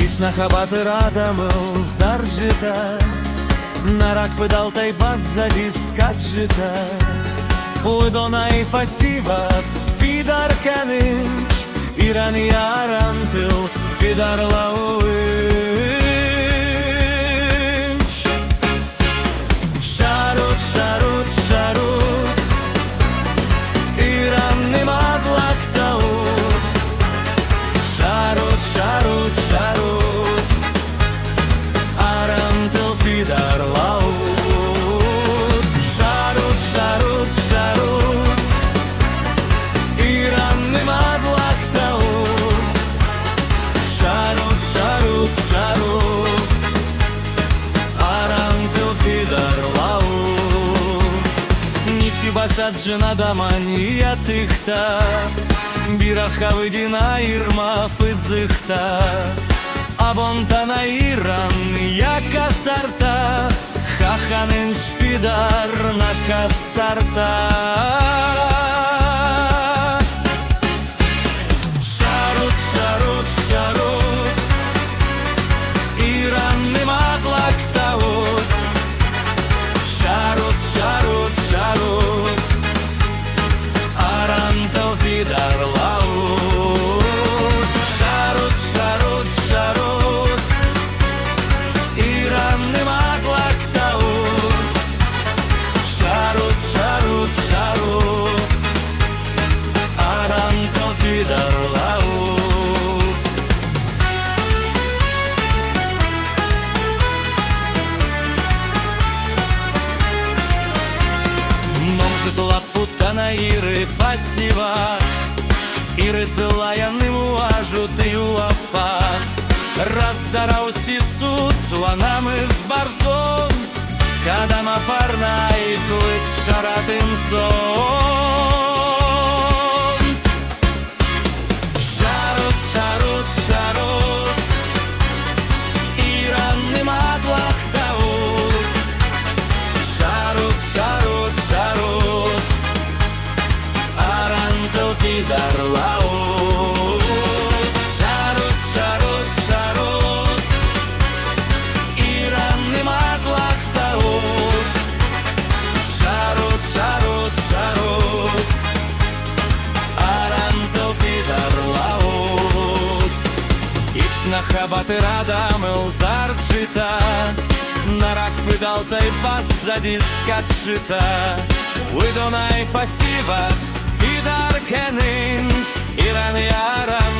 Isna habatı radamıl zarcıta, Narak fıdaltay bazzadi skadjıta, Uydonay fasivat fidar kanınç, İran yarantil fidar launç. Şarut, şarut, şarut, İran nima dlaktaut. Şarut, şarut, şarut, Arantil fidar laut. Şarut, şarut, şarut, İran nima dlaktaut. Şarut, şarut, şarut, Arantil fidar laut. Ничи басаджына дамания тыхта, Бираха выдина ирма фыдзыхта, Абонтана иран яка сарта, Хаханын шфидар на кастарта. Шарут, шарут, шарут, Иран нема длактаут. Шарут, шарут, шарут, Арантел фидар лаут. Шарут, шарут, шарут, Иран нема длактаут. Шарут, шарут, шарут, Арантел фидар лаут. Может лапутана иры фасиват, Иры целаяны муажут и уафат. Раздарауси суд, ланам из барзонт, Кадама фарнай клыч шаратым зонт. Шарут, шарут, шарут, Иран нема длактаут. Шарут, шарут, шарут, Арантел фидар лаут. Шарут, шарут, шарут, Иран нема длактаут. Шарут, шарут, шарут, Арантел фидар лаут. Ипсна хабаты радамыл зарчита, Нарак фидалтай басзади скатшита, Уйдонай фасиват фидар кенинш, Иран ярам